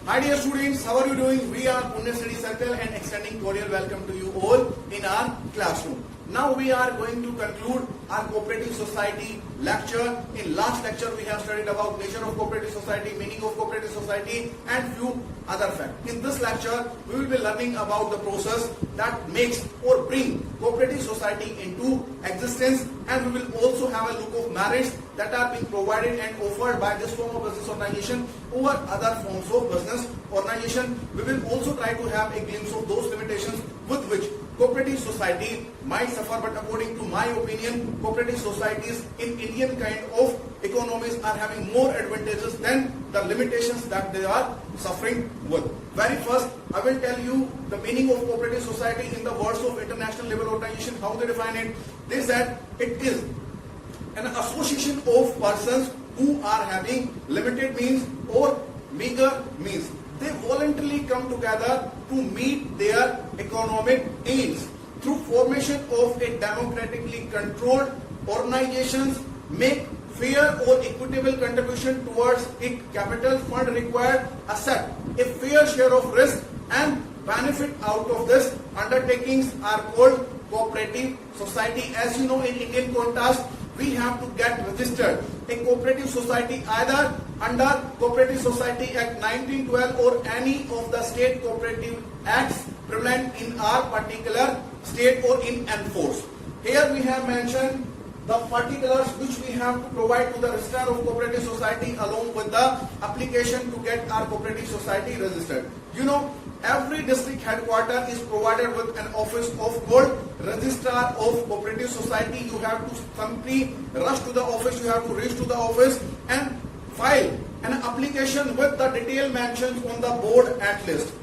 Hi dear students, how are you doing? We are Punya Study Circle and extending cordial welcome to you all in our classroom. Now we are going to conclude our cooperative society lecture. In last lecture we have studied about nature of cooperative society, meaning of cooperative society and few other facts. In this lecture we will be learning about the process that makes or bring cooperative society into existence, and we will also have a look of merits that are being provided and offered by this form of business organization over other forms of business organization. We will also try to have a glimpse of those limitations with which cooperative society might suffer, but according to my opinion, cooperative societies in Indian kind of economies are having more advantages than the limitations that they are suffering with. Very first, I will tell you the meaning of cooperative society in the words of international level organization, how they define it. They said it is an association of persons who are having limited means or meager means. They voluntarily come together to meet their economic aims. Through formation of a democratically controlled organizations, make fair or equitable contribution towards its capital fund required, accept a fair share of risk and benefit out of this undertakings are called cooperative society. As you know, in Indian context, we have to get registered a cooperative society either under Cooperative Society Act 1912 or any of the state cooperative acts prevalent in our particular state or in enforce. Here we have mentioned the particulars which we have to provide to the registrar of cooperative society along with the application to get our cooperative society registered. You know, every district headquarter is provided with an office of called Registrar of Cooperative Society. You have to simply rush to the office, you have to reach to the office and file an application with the detailed mentions on the board at least.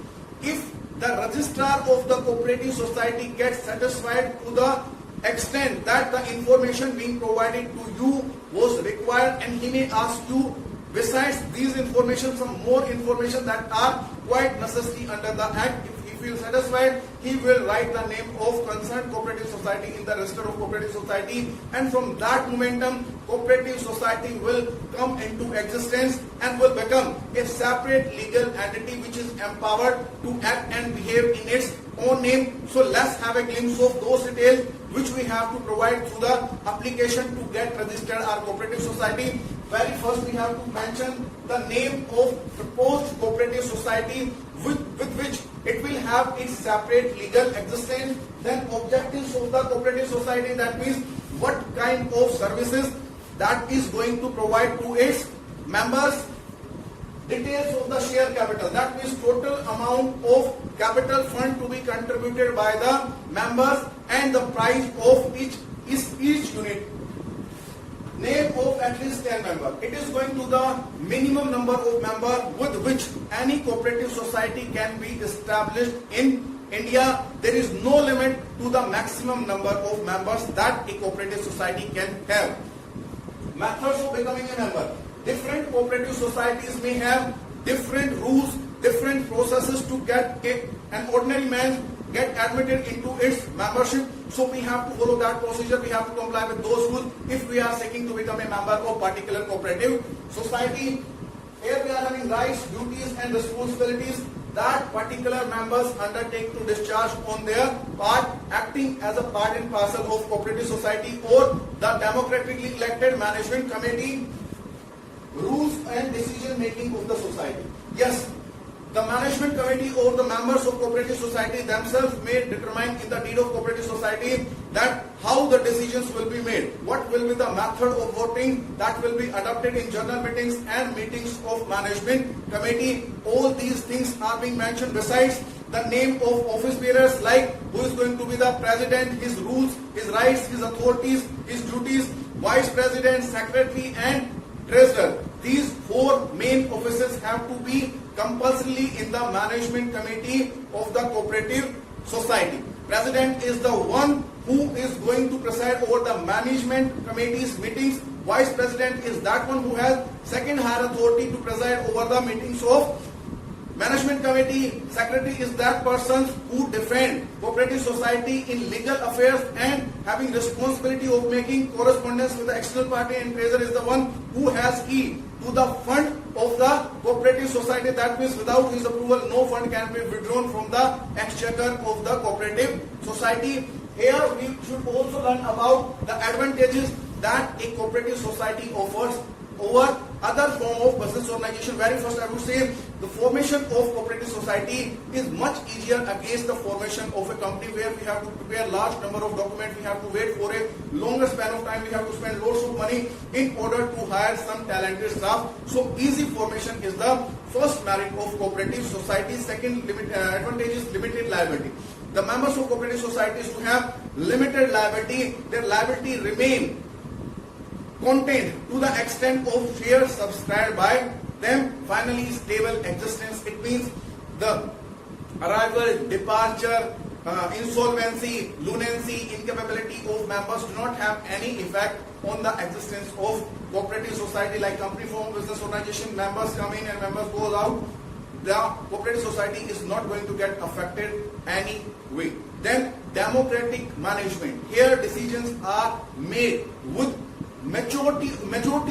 If the registrar of the cooperative society gets satisfied to the extent that the information being provided to you was required, and he may ask you besides these information some more information that are quite necessary under the act. If he feels satisfied, he will write the name of concerned cooperative society in the register of cooperative society, and from that momentum cooperative society will come into existence and will become a separate legal entity which is empowered to act and behave in its own name. So let's have a glimpse of those details which we have to provide through the application to get registered our cooperative society. Very first we have to mention the name of proposed cooperative society with which it will have its separate legal existence. Then objectives of the cooperative society, that means what kind of services that is going to provide to its members. Details of the share capital, that means total amount of capital fund to be contributed by the members and the price of each unit. Name of at least 10 members. It is going to the minimum number of members with which any cooperative society can be established in India. There is no limit to the maximum number of members that a cooperative society can have. Methods of becoming a member. Different cooperative societies may have different rules, different processes to get an ordinary man get admitted into its membership. So we have to follow that procedure. We have to comply with those rules if we are seeking to become a member of particular cooperative society. Here we are having rights, duties and responsibilities that particular members undertake to discharge on their part, acting as a part and parcel of cooperative society or the democratically elected management committee. Rules and decision making of the society. Yes, the management committee or the members of cooperative society themselves may determine in the deed of cooperative society that how the decisions will be made, what will be the method of voting that will be adopted in general meetings and meetings of management committee. All these things are being mentioned. Besides the name of office bearers, like who is going to be the president, his rules, his rights, his authorities, his duties, vice president, secretary and treasurer. These four main offices have to be compulsorily in the management committee of the cooperative society. President is the one who is going to preside over the management committee's meetings. Vice president is that one who has second higher authority to preside over the meetings of management committee. Secretary is that person who defend cooperative society in legal affairs and having responsibility of making correspondence with the external party, and treasurer is the one who has key to the fund of the cooperative society. That means without his approval, no fund can be withdrawn from the exchequer of the cooperative society. Here we should also learn about the advantages that a cooperative society offers over other form of business organization. Very first, I would say the formation of cooperative society is much easier against the formation of a company, where we have to prepare large number of documents, we have to wait for a longer span of time, we have to spend lots of money in order to hire some talented staff. So easy formation is the first merit of cooperative society. Second advantage is limited liability. The members of cooperative societies to have limited liability. Their liability remain contained to the extent of shares subscribed by them. Finally, stable existence. It means the arrival, departure, insolvency, lunacy, incapability of members do not have any effect on the existence of cooperative society. Like company form, business organization, members come in and members goes out, the cooperative society is not going to get affected any way. Then democratic management. Here decisions are made with majority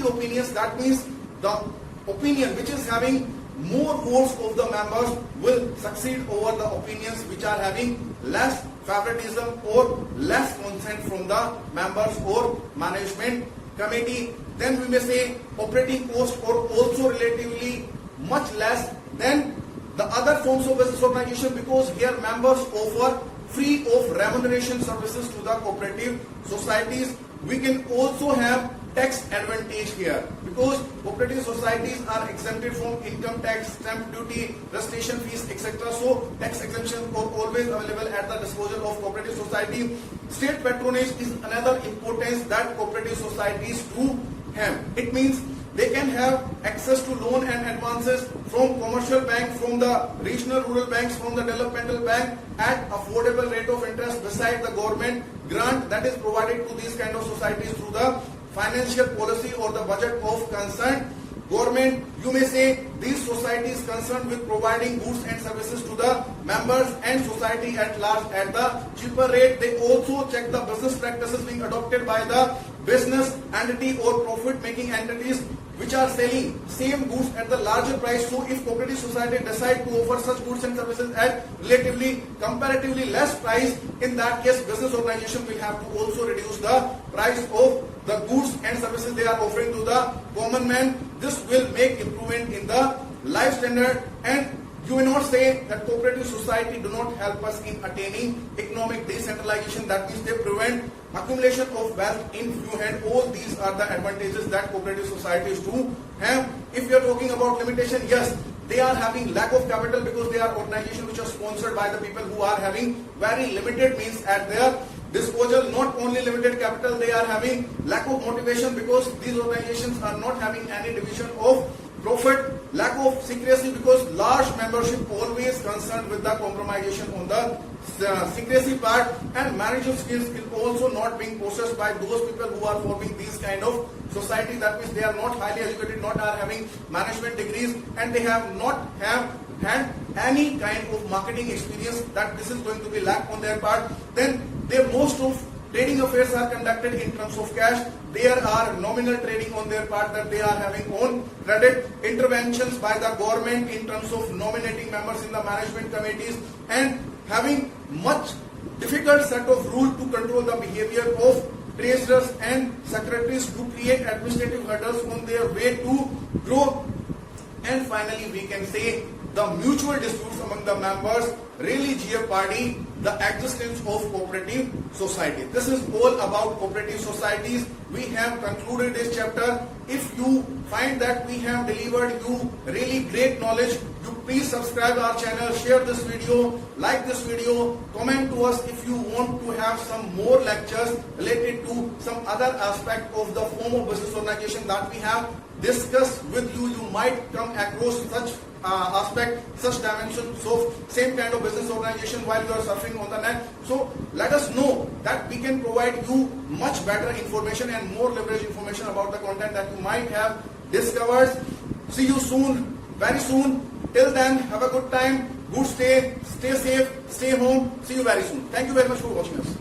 opinions. That means the opinion which is having more votes of the members will succeed over the opinions which are having less favoritism or less consent from the members or management committee. Then we may say operating costs are also relatively much less than the other forms of business organization, because here members offer free of remuneration services to the cooperative societies. We can also have tax advantage here, because cooperative societies are exempted from income tax, stamp duty, registration fees, etc. So tax exemptions are always available at the disposal of cooperative society. State patronage is another importance that cooperative societies do have. It means they can have access to loan and advances from commercial bank, from the regional rural banks, from the developmental bank at affordable rate of interest, beside the government grant that is provided to these kind of societies through the financial policy or the budget of concerned government. You may say these societies concerned with providing goods and services to the members and society at large at the cheaper rate. They also check the business practices being adopted by the business entity or profit making entities which are selling same goods at the larger price. So if cooperative society decide to offer such goods and services at relatively comparatively less price, in that case business organization will have to also reduce the price of the goods and services they are offering to the common man. This will make improvement in the life standard. And you may not say that cooperative society do not help us in attaining economic decentralization. That means they prevent accumulation of wealth in few hands. All these are the advantages that cooperative societies do have. If you are talking about limitation, yes, they are having lack of capital because they are organizations which are sponsored by the people who are having very limited means at their disposal. Not only limited capital, they are having lack of motivation because these organizations are not having any division of profit, lack of secrecy because large membership always concerned with the compromisation on the secrecy part, and management skills is also not being possessed by those people who are forming these kind of society. That means they are not highly educated, not are having management degrees, and they have not had any kind of marketing experience. That this is going to be lack on their part. Then their most of trading affairs are conducted in terms of cash. There are nominal trading on their part, that they are having own credit, interventions by the government in terms of nominating members in the management committees, and having much difficult set of rules to control the behavior of treasurers and secretaries to create administrative hurdles on their way to grow. And finally, we can say the mutual disputes among the members really jeopardy the existence of cooperative society. This is all about cooperative societies. We have concluded this chapter. If you find that we have delivered you really great knowledge, you please subscribe our channel, share this video, like this video, comment to us if you want to have some more lectures related to some other aspect of the form of business organization that we have discussed with you. You might come across such aspect, such dimensions of same kind of business organization while you are surfing on the net. So let us know that we can provide you much better information and more leverage information about the content that you might have discovered. See you soon, very soon. Till then, have a good time, good stay safe, stay home. See you very soon. Thank you very much for watching us.